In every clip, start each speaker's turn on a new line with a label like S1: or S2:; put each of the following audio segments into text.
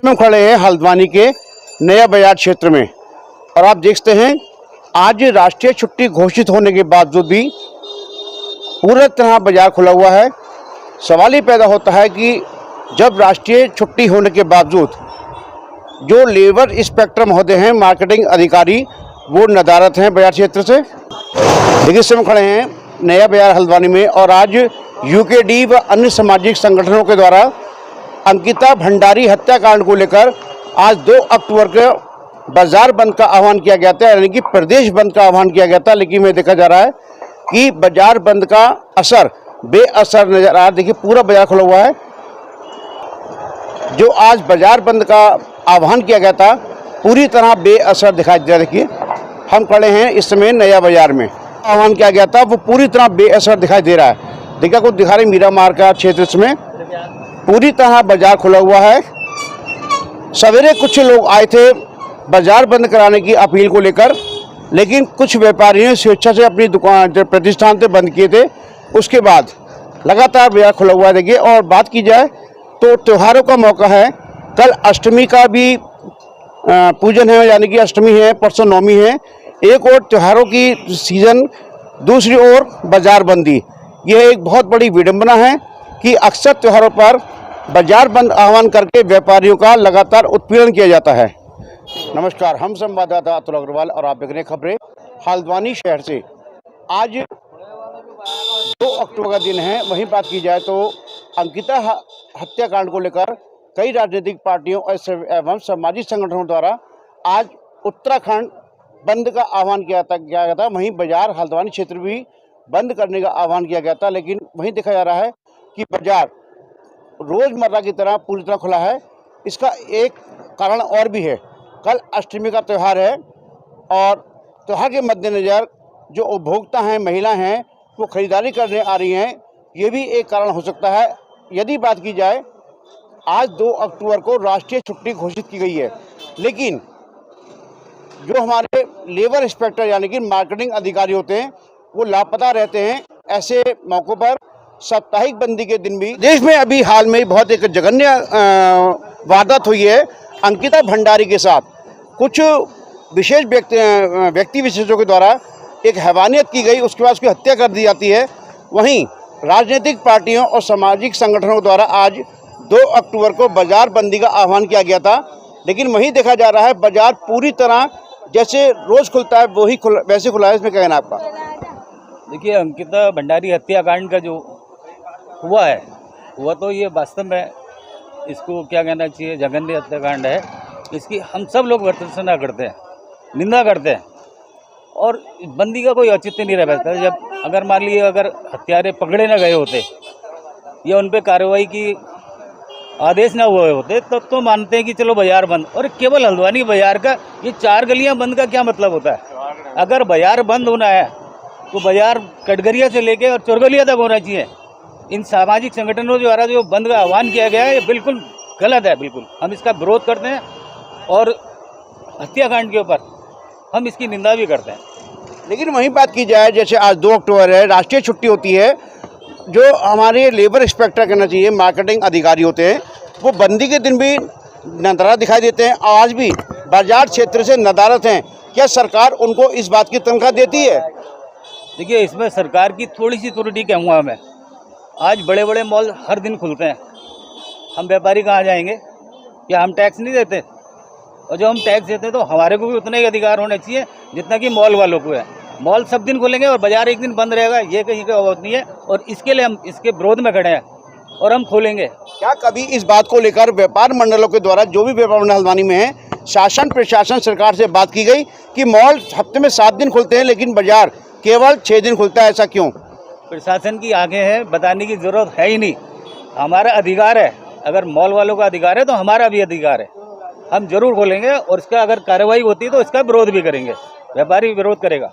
S1: हम खड़े हैं हल्द्वानी के नया बाजार क्षेत्र में और आप देखते हैं आज राष्ट्रीय छुट्टी घोषित होने के बावजूद भी पूरी तरह बाजार खुला हुआ है। सवाल ही पैदा होता है कि जब राष्ट्रीय छुट्टी होने के बावजूद जो लेबर इंस्पेक्टर महोदय हैं, मार्केटिंग अधिकारी, वो नदारत हैं बाजार क्षेत्र से। देखिए इस समय खड़े हैं नया बाजार हल्द्वानी में और आज यूकेडी व अन्य सामाजिक संगठनों के द्वारा अंकिता भंडारी हत्याकांड को लेकर आज 2 अक्टूबर को बाजार बंद का आह्वान किया गया था, यानी कि प्रदेश बंद का आह्वान किया गया था। लेकिन में देखा जा रहा है कि बाजार बंद का असर बेअसर नजर आ रहा है। देखिए पूरा बाजार खुला हुआ है। जो आज बाजार बंद का आह्वान किया गया था पूरी तरह बेअसर दिखाई दे रहा है। देखिए हम खड़े हैं इस समय नया बाजार में, आह्वान किया गया था वो पूरी तरह बेअसर दिखाई दे रहा है। देखिए कुछ दिखा रहे मीरा मार्केट क्षेत्र में पूरी तरह बाजार खुला हुआ है। सवेरे कुछ लोग आए थे बाजार बंद कराने की अपील को लेकर, लेकिन कुछ व्यापारियों ने स्वेच्छा से अपनी दुकान प्रतिष्ठान से बंद किए थे। उसके बाद लगातार बाजार खुला हुआ है। देखिए और बात की जाए तो त्योहारों का मौका है, कल अष्टमी का भी पूजन है, यानी कि अष्टमी है, परसों नवमी है। एक और त्योहारों की सीजन, दूसरी ओर बाजार बंदी। यह एक बहुत बड़ी विडंबना है कि अक्सर त्योहारों पर बाजार बंद आह्वान करके व्यापारियों का लगातार उत्पीड़न किया जाता है। नमस्कार, हम संवाददाता अतुल अग्रवाल और आप देख रहे हैं खबरें हल्द्वानी शहर से। आज 2 अक्टूबर का दिन है। वहीं बात की जाए तो अंकिता हत्याकांड को लेकर कई राजनीतिक पार्टियों एवं सामाजिक संगठनों द्वारा आज उत्तराखंड बंद का आह्वान किया गया था। वहीं बाजार हल्द्वानी क्षेत्र भी बंद करने का आह्वान किया गया था। लेकिन वहीं देखा जा रहा है कि बाजार रोजमर्रा की तरह पूरी तरह खुला है। इसका एक कारण और भी है, कल अष्टमी का त्यौहार है और त्यौहार के मद्देनज़र जो उपभोक्ता हैं, महिला हैं, वो खरीदारी करने आ रही हैं। ये भी एक कारण हो सकता है। यदि बात की जाए आज 2 अक्टूबर को राष्ट्रीय छुट्टी घोषित की गई है, लेकिन जो हमारे लेबर इंस्पेक्टर यानी कि मार्केटिंग अधिकारी होते हैं वो लापता रहते हैं। ऐसे मौक़ों पर साप्ताहिक बंदी के दिन भी देश में अभी हाल में बहुत एक जघन्य वारदात हुई है अंकिता भंडारी के साथ। कुछ विशेष व्यक्ति विशेषों के द्वारा एक हैवानियत की गई, उसके बाद उसकी हत्या कर दी जाती है। वहीं राजनीतिक पार्टियों और सामाजिक संगठनों द्वारा आज 2 अक्टूबर को बाजार बंदी का आह्वान किया गया था। लेकिन वहीं देखा जा रहा है बाजार पूरी तरह जैसे रोज़ खुलता है वही वैसे खुला है। इसमें क्या कहना आपका?
S2: देखिए, अंकिता भंडारी हत्याकांड का जो हुआ तो ये वास्तव में इसको क्या कहना चाहिए, जघन्य हत्याकांड है। इसकी हम सब लोग भर्त्सना करते हैं, निंदा करते हैं और बंदी का कोई औचित्य नहीं रह पाता। जब अगर मान लीजिए अगर हत्यारे पकड़े ना गए होते या उन पर कार्रवाई की आदेश ना हुए होते तब तो मानते हैं कि चलो बाजार बंद। और केवल हल्द्वानी बाजार का ये 4 गलियां बंद का क्या मतलब होता है? अगर बाजार बंद होना है तो बाजार कटघरिया से लेके और चोरगलिया तक होना चाहिए। इन सामाजिक संगठनों द्वारा जो बंद का आह्वान किया गया है ये बिल्कुल गलत है। बिल्कुल हम इसका विरोध करते हैं और हत्याकांड के ऊपर हम इसकी निंदा भी करते हैं।
S1: लेकिन वहीं बात की जाए जैसे आज 2 अक्टूबर है, राष्ट्रीय छुट्टी होती है, जो हमारे लेबर इंस्पेक्टर कहना चाहिए मार्केटिंग अधिकारी होते हैं वो बंदी के दिन भी नदारत दिखाई देते हैं। आज भी बाजार क्षेत्र से नदारत हैं। क्या सरकार उनको इस बात की तनख्वाह देती है?
S2: देखिए, इसमें सरकार की थोड़ी सी त्रुटि कहूँगा मैं। आज बड़े बड़े मॉल हर दिन खुलते हैं, हम व्यापारी कहाँ जाएंगे? क्या हम टैक्स नहीं देते? और जो हम टैक्स देते हैं तो हमारे को भी उतना ही अधिकार होना चाहिए जितना कि मॉल वालों को है। मॉल सब दिन खुलेंगे और बाजार एक दिन बंद रहेगा, ये कहीं का बात नहीं है। और इसके लिए हम इसके विरोध में खड़े हैं और हम खोलेंगे।
S1: क्या कभी इस बात को लेकर व्यापार मंडलों के द्वारा, जो भी व्यापार मंडल हल्द्वानी में है, शासन प्रशासन सरकार से बात की गई कि मॉल हफ्ते में 7 दिन खुलते हैं लेकिन बाजार केवल 6 दिन खुलता है, ऐसा क्यों?
S2: प्रशासन की आंखें हैं, बताने की ज़रूरत है ही नहीं। हमारा अधिकार है, अगर मॉल वालों का अधिकार है तो हमारा भी अधिकार है। हम जरूर खोलेंगे और इसका अगर कार्रवाई होती है तो इसका विरोध भी करेंगे, व्यापारी विरोध करेगा।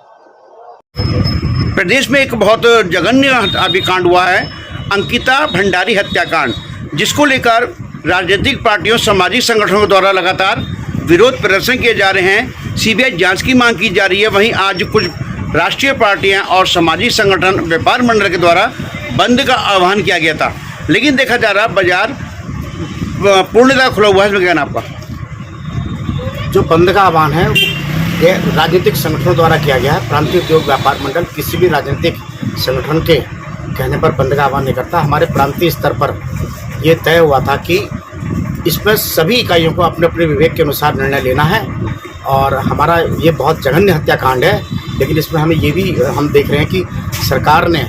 S1: प्रदेश में एक बहुत जघन्य अभिकांड हुआ है अंकिता भंडारी हत्याकांड, जिसको लेकर राजनीतिक पार्टियों, सामाजिक संगठनों द्वारा लगातार विरोध प्रदर्शन किए जा रहे हैं। सीबीआई जांच की मांग की जा रही है। वहीं आज कुछ राष्ट्रीय पार्टियां और सामाजिक संगठन व्यापार मंडल के द्वारा बंद का आह्वान किया गया था। लेकिन देखा जा रहा बाजार पूर्णतः खुला हुआ है, इसमें क्या नाम आपका?
S3: जो बंद का आह्वान है ये राजनीतिक संगठनों द्वारा किया गया है। प्रांतीय उद्योग व्यापार मंडल किसी भी राजनीतिक संगठन के कहने पर बंद का आह्वान नहीं करता। हमारे प्रांतीय स्तर पर ये तय हुआ था कि इसमें सभी इकाइयों को अपने अपने विवेक के अनुसार निर्णय लेना है और हमारा ये बहुत जघन्य हत्याकांड है। लेकिन इसमें हमें ये भी हम देख रहे हैं कि सरकार ने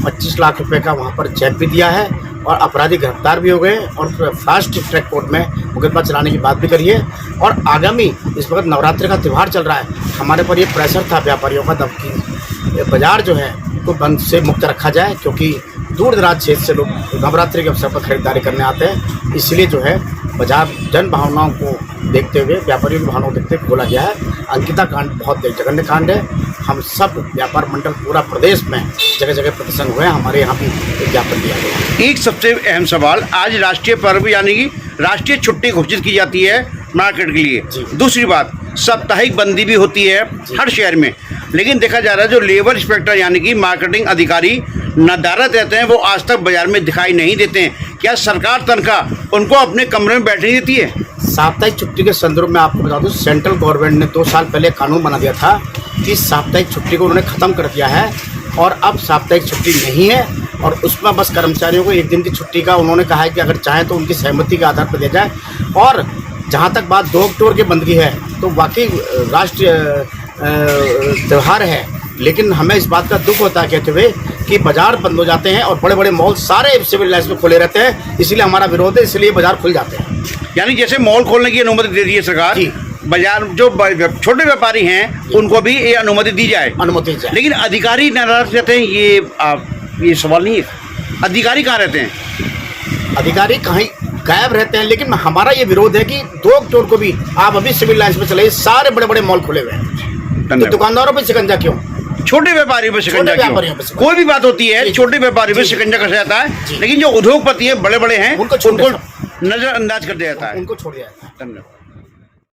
S3: 25 लाख रुपए का वहाँ पर चेक भी दिया है और अपराधी गिरफ्तार भी हो गए और फास्ट ट्रैक कोर्ट में मुकदमा चलाने की बात भी करी है। और आगामी इस वक्त नवरात्रि का त्यौहार चल रहा है, हमारे पर ये प्रेशर था व्यापारियों का तब कि बाज़ार जो है तो बंद से मुक्त रखा जाए, क्योंकि दूर दराज क्षेत्र से लोग नवरात्रि के अवसर पर खरीदारी करने आते हैं। इसलिए जो है बाजार जन भावनाओं को देखते हुए, व्यापारियों की भावनाओं को देखते हुए खोला गया है। अंकिता कांड बहुत जघन्य कांड है। हम सब व्यापार मंडल पूरा प्रदेश में जगह जगह प्रदर्शन हुए हैं, हमारे यहाँ भी ज्ञापन दिया गया है।
S1: एक सबसे अहम सवाल, आज राष्ट्रीय पर्व यानी कि राष्ट्रीय छुट्टी घोषित की जाती है मार्केट के लिए। दूसरी बात, साप्ताहिक बंदी भी होती है हर शहर में, लेकिन देखा जा रहा है जो लेबर इंस्पेक्टर यानी कि मार्केटिंग अधिकारी नदारत रहते हैं वो आज तक बाजार में दिखाई नहीं देते हैं। क्या सरकार तनख्वाह उनको अपने कमरे में बैठने देती है?
S3: साप्ताहिक छुट्टी के संदर्भ में आपको बता दूं, सेंट्रल गवर्नमेंट ने 2 साल पहले कानून बना दिया था कि साप्ताहिक छुट्टी को उन्होंने ख़त्म कर दिया है और अब साप्ताहिक छुट्टी नहीं है। और उसमें बस कर्मचारियों को 1 दिन की छुट्टी का उन्होंने कहा है कि अगर चाहें तो उनकी सहमति के आधार पर दिया जाए। और जहाँ तक बात 2 अक्टूबर की बंद की है तो वाकई राष्ट्रीय त्यौहार है, लेकिन हमें इस बात का दुख होता है कहते हुए कि बाजार बंद हो जाते हैं और बड़े बड़े मॉल सारे सिविल लाइन्स में खुले रहते हैं। इसलिए हमारा विरोध है, इसलिए बाजार खुल जाते हैं।
S1: यानी जैसे मॉल खोलने की अनुमति दे दी है सरकार, बाजार जो छोटे व्यापारी हैं उनको भी ये अनुमति दी जाए, लेकिन अधिकारी नाराज रहते हैं। ये सवाल नहीं है, अधिकारी कहाँ रहते हैं?
S3: अधिकारी कहीं गायब रहते हैं। लेकिन हमारा ये विरोध है कि 2 अक्टूबर को भी आप अभी सिविल लाइन्स में चले, सारे बड़े बड़े मॉल खुले हुए हैं, तो दुकानदारों पर शिकंजा क्यों?
S1: छोटे व्यापारी पे शिकंजा क्यों? कोई भी बात होती है छोटे व्यापारी पे शिकंजा कसा जाता है, लेकिन जो उद्योगपति है बड़े बड़े हैं उनको नजरअंदाज कर दिया जाता है,
S3: उनको छोड़ दिया जाता है।
S1: धन्यवाद।